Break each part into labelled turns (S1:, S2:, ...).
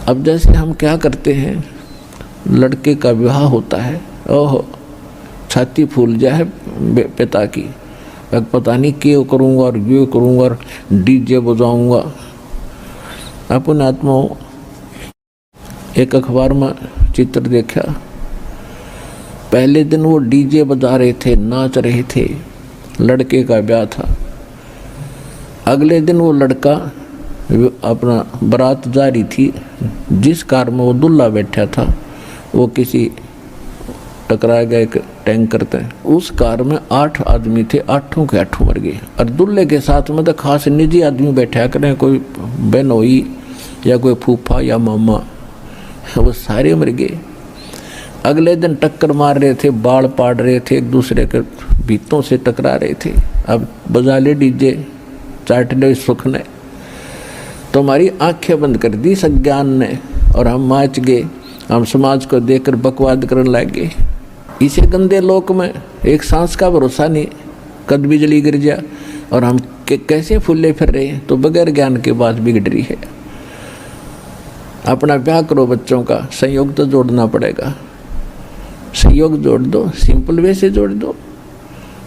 S1: अब जैसे हम क्या करते हैं, लड़के का विवाह होता है, ओहो छाती फूल जाए पिता की, अब पता नहीं क्यों करूँगा और ये करूँगा और डीजे बजाऊँगा। अपन आत्माओं एक अखबार में चित्र देखा, पहले दिन वो डीजे बजा रहे थे, नाच रहे थे, लड़के का ब्याह था। अगले दिन वो लड़का अपना बारात जा रही थी, जिस कार में वो दूल्हा बैठा था वो किसी टकरा गया एक टैंकर थे, उस कार में 8 आदमी थे, 8 के 8 मर गए। और दूल्हे के साथ में तो खास निजी आदमी बैठा करें, कोई बहनोई या कोई फूफा या मामा, वो सारे मर गए। अगले दिन टक्कर मार रहे थे, बाल पाड़ रहे थे, एक दूसरे के भीतों से टकरा रहे थे। अब बजा ले डीजे, चाट ले सुख ने, तो हमारी आंखें बंद कर दी सज्ञान ने और हम नाच गए। हम समाज को देखकर बकवाद करने लगे। इसे गंदे लोक में एक सांस का भरोसा नहीं, कद बिजली गिर जा और हम कैसे फूले फिर रहे हैं। तो बगैर ज्ञान के बात बिगड़ रही है। अपना ब्याह करो, बच्चों का संयोग तो जोड़ना पड़ेगा, संयोग जोड़ दो, सिंपल वे से जोड़ दो।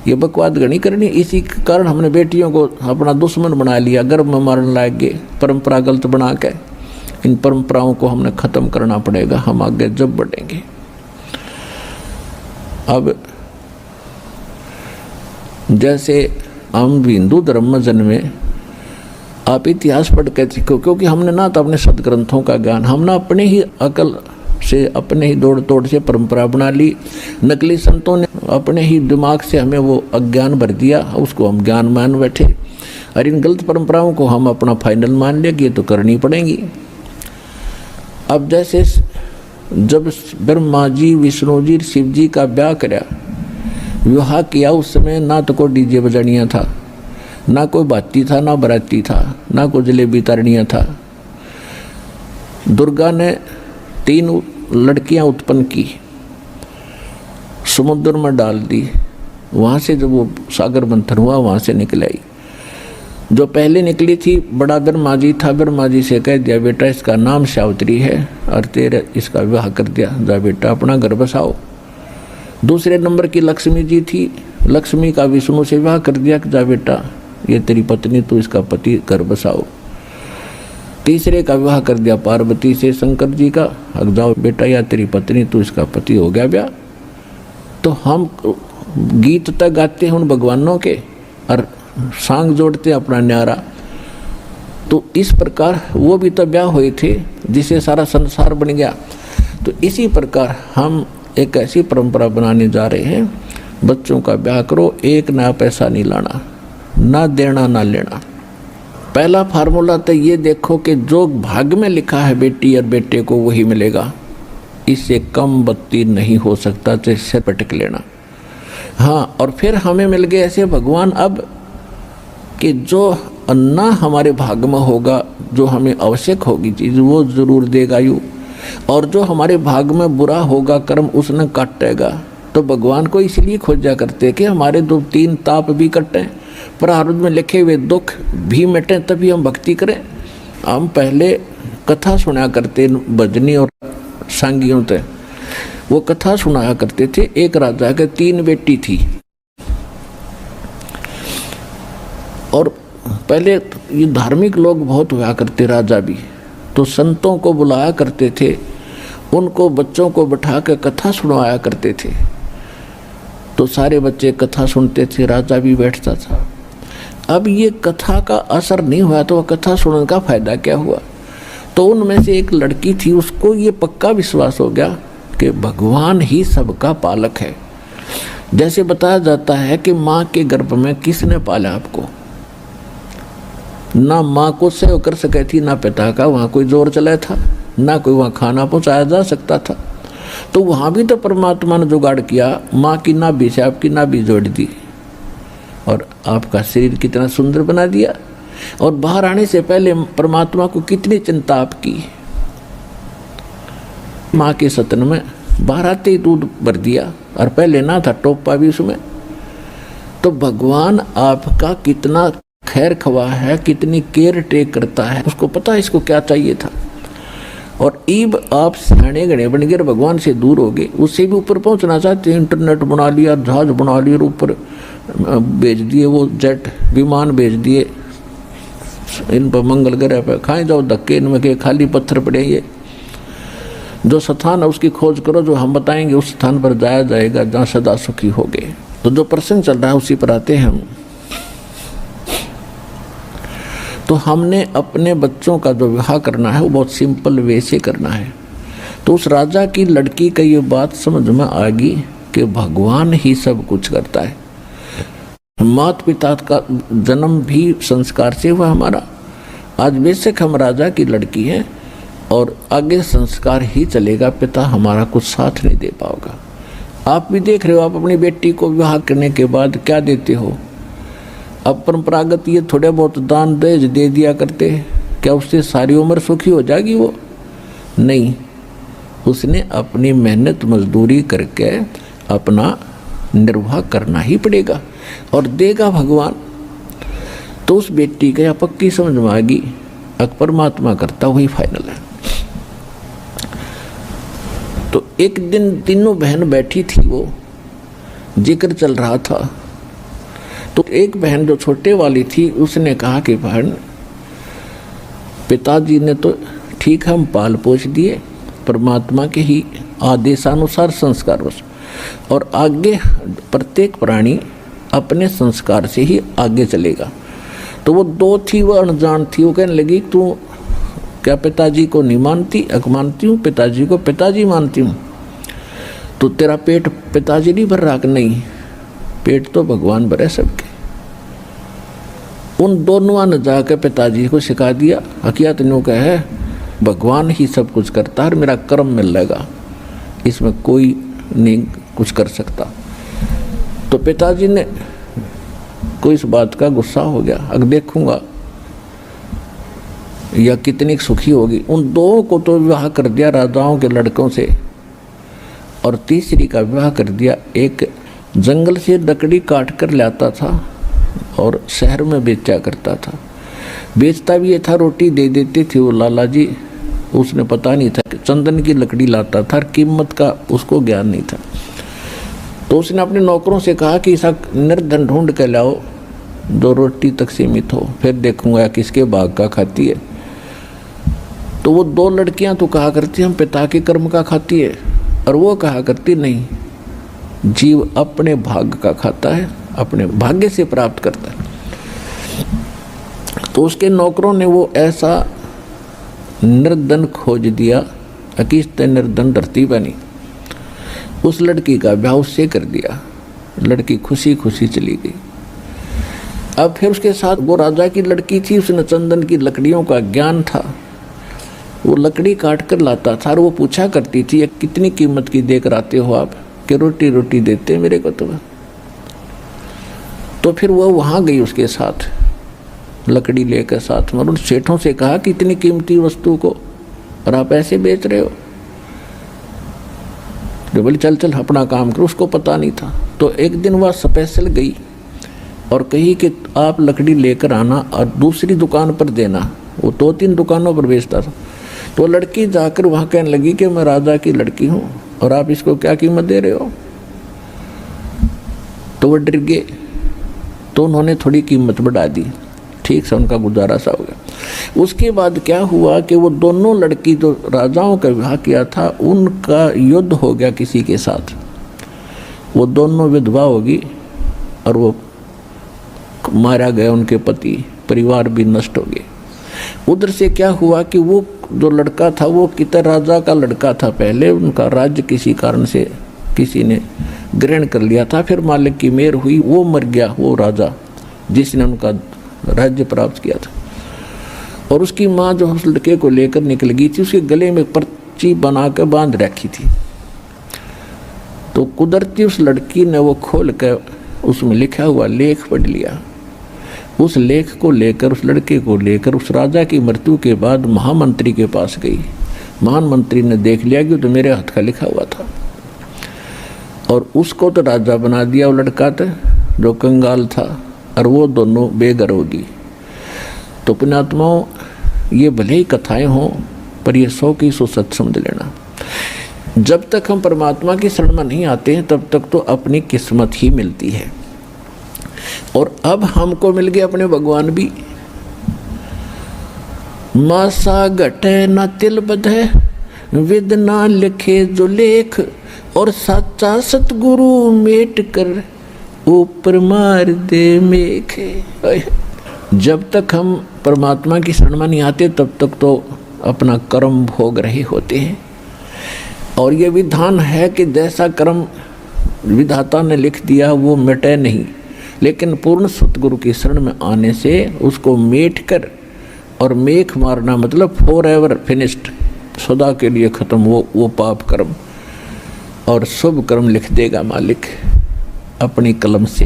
S1: ये बकवाद गणी करनी। इसी के कारण हमने बेटियों को अपना दुश्मन बना लिया, गर्भ में मारने लग गए, परंपरा गलत बना के। इन परंपराओं को हमने खत्म करना पड़ेगा, हम आगे जब बढ़ेंगे। अब जैसे हम हिंदू धर्म में जन्मे, आप इतिहास पढ़ के सीखो, क्योंकि हमने ना तो अपने सदग्रंथों का ज्ञान, हमने अपने ही अकल से, अपने ही दौड़ तोड़ से परंपरा बना ली। नकली संतों ने अपने ही दिमाग से हमें वो अज्ञान भर दिया, उसको हम ज्ञान मान बैठे। और इन गलत परंपराओं को हम अपना फाइनल मान लिया कि ये तो करनी पड़ेंगी। अब जैसे जब ब्रह्मा जी, विष्णु जी, शिव जी का ब्याह कराया, विवाह किया, उस समय ना तो कोई डीजे बजानिया था, ना कोई बाती था, ना बराती था, ना कोई जलेबी तारनिया था। दुर्गा ने 3 लड़कियां उत्पन्न की, समुद्र में डाल दी। वहाँ से जब वो सागर मंथन हुआ, वहाँ से निकल आई। जो पहले निकली थी बड़ा ब्रह्मा जी था, ब्रह्मा जी से कह दिया बेटा इसका नाम सावित्री है और तेरे इसका विवाह कर दिया, जा बेटा अपना घर बसाओ। दूसरे नंबर की लक्ष्मी जी थी, लक्ष्मी का विष्णु से विवाह कर दिया कि जा बेटा ये तेरी पत्नी, तो इसका पति घर बसाओ। तीसरे का विवाह कर दिया पार्वती से, शंकर जी का, अब जाओ बेटा या तेरी पत्नी, तो इसका पति हो गया ब्याह। तो हम गीत तक गाते हैं उन भगवानों के और सांग जोड़ते अपना न्यारा। तो इस प्रकार वो भी तो ब्याह हुए थे जिसे सारा संसार बन गया। तो इसी प्रकार हम एक ऐसी परंपरा बनाने जा रहे हैं, बच्चों का ब्याह करो, एक ना पैसा नहीं लाना, ना देना ना लेना। पहला फार्मूला तो ये देखो कि जो भाग्य में लिखा है बेटी और बेटे को वही मिलेगा, इससे कम बत्ती नहीं हो सकता, तो इससे पटक लेना। हाँ, और फिर हमें मिल गए ऐसे भगवान अब कि जो अन्ना हमारे भाग्य में होगा, जो हमें आवश्यक होगी चीज़, वो जरूर देगा यू, और जो हमारे भाग्य में बुरा होगा कर्म उसने काटेगा। तो भगवान को इसलिए खोजा करते कि हमारे 2-3 ताप भी कटें, प्रारब्ध में लिखे हुए दुख भी मिटें, तभी हम भक्ति करें। हम पहले कथा सुना करते भजनी और सांगियों से, वो कथा सुनाया करते थे। एक राजा के 3 बेटी थी, और पहले ये धार्मिक लोग बहुत हुआ करते, राजा भी, तो संतों को बुलाया करते थे, उनको बच्चों को बैठा कर कथा सुनाया करते थे। तो सारे बच्चे कथा सुनते थे, राजा भी बैठता था। अब ये कथा का असर नहीं हुआ तो कथा सुनने का फायदा क्या हुआ। तो उनमें से एक लड़की थी, उसको ये पक्का विश्वास हो गया कि भगवान ही सबका पालक है। जैसे बताया जाता है कि माँ के गर्भ में किसने पाला आपको, ना माँ को सेव कर सके थी, ना पिता का वहाँ कोई जोर चला था, ना कोई वहाँ खाना पहुँचाया जा सकता था। तो वहाँ भी तो परमात्मा ने जुगाड़ किया, माँ की नाभि से आपकी नाभि जोड़ दी और आपका शरीर कितना सुंदर बना दिया। और बाहर आने से पहले परमात्मा को कितनी चिंता आपकी, माँ के सतन में बाहर आते ही दूध भर दिया, और पहले ना था टोपा भी उसमें। तो भगवान आपका कितना खैर खवा है, कितनी केयर टेक करता है, उसको पता है इसको क्या चाहिए था। और ईब आप सियाने गणे बन गए, भगवान से दूर हो गए, उससे भी ऊपर पहुंचना चाहते हैं। इंटरनेट बना लिया, जहाज बना लिए, ऊपर भेज दिए, वो जेट विमान भेज दिए, इन पर मंगल ग्रह पर खाए जाओ धक्के, इनमें के खाली पत्थर पड़े। ये जो स्थान है उसकी खोज करो, जो हम बताएंगे उस स्थान पर जाया जाएगा जहाँ सदा सुखी हो गए। तो जो प्रसंग चल रहा है उसी पर आते हैं हम। तो हमने अपने बच्चों का जो विवाह करना है वो बहुत सिंपल वे से करना है। तो उस राजा की लड़की का ये बात समझ में आ गई कि भगवान ही सब कुछ करता है। माता पिता का जन्म भी संस्कार से हुआ हमारा। आज बेशक हम राजा की लड़की हैं और आगे संस्कार ही चलेगा, पिता हमारा कुछ साथ नहीं दे पाएगा। आप भी देख रहे हो, आप अपनी बेटी को विवाह करने के बाद क्या देते हो? अब परंपरागत ये थोड़े बहुत दान दहेज दे दिया करते, क्या उससे सारी उम्र सुखी हो जाएगी वो? नहीं, उसने अपनी मेहनत मजदूरी करके अपना निर्वाह करना ही पड़ेगा और देगा भगवान। तो उस बेटी का पक्की समझ में आ गई, परमात्मा करता वही फाइनल है। तो एक दिन तीनों बहन बैठी थी, वो जिक्र चल रहा था। तो एक बहन जो छोटे वाली थी उसने कहा कि बहन, पिताजी ने तो ठीक हम पाल पोष दिए, परमात्मा के ही आदेशानुसार संस्कार बस, और आगे प्रत्येक प्राणी अपने संस्कार से ही आगे चलेगा। तो वो दो थी, वो अनजान थी, वो कहने लगी तू क्या पिताजी को नहीं मानती? मानती हूँ, पिताजी को पिताजी मानती हूँ। तो तेरा पेट पिताजी नहीं भर रहा? नहीं, पेट तो भगवान भरे सबके। उन दोनों ने जाकर पिताजी को सिखा दिया, हकीकत न्यू का है भगवान ही सब कुछ करता है, मेरा कर्म मिल लेगा, इसमें कोई नहीं कुछ कर सकता। तो पिताजी ने कोई इस बात का गुस्सा हो गया, अब देखूंगा या कितनी सुखी होगी। उन दो को तो विवाह कर दिया राजाओं के लड़कों से, और तीसरी का विवाह कर दिया एक जंगल से लकड़ी काट कर लाता था और शहर में बेचा करता था। बेचता भी ये था, रोटी दे देते थे वो लाला जी, उसने पता नहीं था कि चंदन की लकड़ी लाता था, कीमत का उसको ज्ञान नहीं था। तो उसने अपने नौकरों से कहा कि ऐसा निर्धन ढूंढ के लाओ जो रोटी तक सीमित हो, फिर देखूंगा किसके भाग का खाती है। तो वो दो लड़कियां तो कहा करती हम पिता के कर्म का खाती है, और वो कहा करती नहीं, जीव अपने भाग का खाता है, अपने भाग्य से प्राप्त करता है। तो उसके नौकरों ने वो ऐसा निर्धन खोज दिया, अकिस्त निर्धन धरती बनी। उस लड़की का ब्याह उससे कर दिया, लड़की खुशी खुशी चली गई। अब फिर उसके साथ वो राजा की लड़की थी, उसने चंदन की लकड़ियों का ज्ञान था, वो लकड़ी काट कर लाता था और वो पूछा करती थी कितनी कीमत की देकर आते हो आप? कि रोटी रोटी देते मेरे को तो फिर वो वहाँ गई उसके साथ लकड़ी लेकर साथ में, और उन सेठों से कहा कि इतनी कीमती वस्तु को और आप ऐसे बेच रहे हो? तो बोले चल चल अपना काम करो, उसको पता नहीं था। तो एक दिन वह स्पेशल गई और कही कि आप लकड़ी लेकर आना और दूसरी दुकान पर देना, वो 2-3 दुकानों पर बेचता था। तो लड़की जाकर वहाँ कहने लगी कि मैं राजा की लड़की हूँ और आप इसको क्या कीमत दे रहे हो? तो वो डर गए, तो उन्होंने थोड़ी कीमत बढ़ा दी, ठीक से उनका गुजारा सा हो गया। उसके बाद क्या हुआ कि वो दोनों लड़की जो राजाओं का विवाह किया था उनका युद्ध हो गया किसी के साथ, वो दोनों विधवा होगी और वो मारा गया, उनके पति परिवार भी नष्ट हो गए। उधर से क्या हुआ कि वो जो लड़का था वो कितर राजा का लड़का था, पहले उनका राज्य किसी कारण से किसी ने ग्रहण कर लिया था, फिर मालिक की मेहर हुई, वो मर गया वो राजा जिसने उनका राज्य प्राप्त किया था। और उसकी माँ जो उस लड़के को लेकर निकल गई थी, उसके गले में पर्ची बनाकर बांध रखी थी। तो कुदरती उस लड़की ने वो खोल कर उसमें लिखा हुआ लेख पढ़ लिया। उस लेख को लेकर, उस लड़के को लेकर उस राजा की मृत्यु के बाद महामंत्री के पास गई। महामंत्री ने देख लिया कि तो मेरे हाथ का लिखा हुआ था, और उसको तो राजा बना दिया वो लड़का था जो कंगाल था, और वो दोनों बेघर होगी। तो पुण्यात्माओं, ये भले ही कथाएं हों पर ये 100 की सो सच समझ लेना। जब तक हम परमात्मा की शरण में नहीं आते हैं तब तक तो अपनी किस्मत ही मिलती है। और अब हमको मिल गए अपने भगवान भी। मासा घटे न तिल बधे, विद ना लिखे जो लेख, और साचा सतगुरु मेट कर ऊपर मार दे मेघ। जब तक हम परमात्मा की शरण में नहीं आते तब तक तो अपना कर्म भोग रहे होते हैं। और ये विधान है कि जैसा कर्म विधाता ने लिख दिया वो मिटे नहीं, लेकिन पूर्ण सतगुरु की शरण में आने से उसको मेट कर, और मेख मारना मतलब फॉर एवर फिनिश्ड, सदा के लिए खत्म वो पाप कर्म, और शुभ कर्म लिख देगा मालिक अपनी कलम से।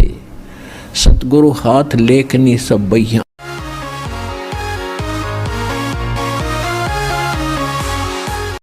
S1: सतगुरु हाथ लेखनी सब बहिया।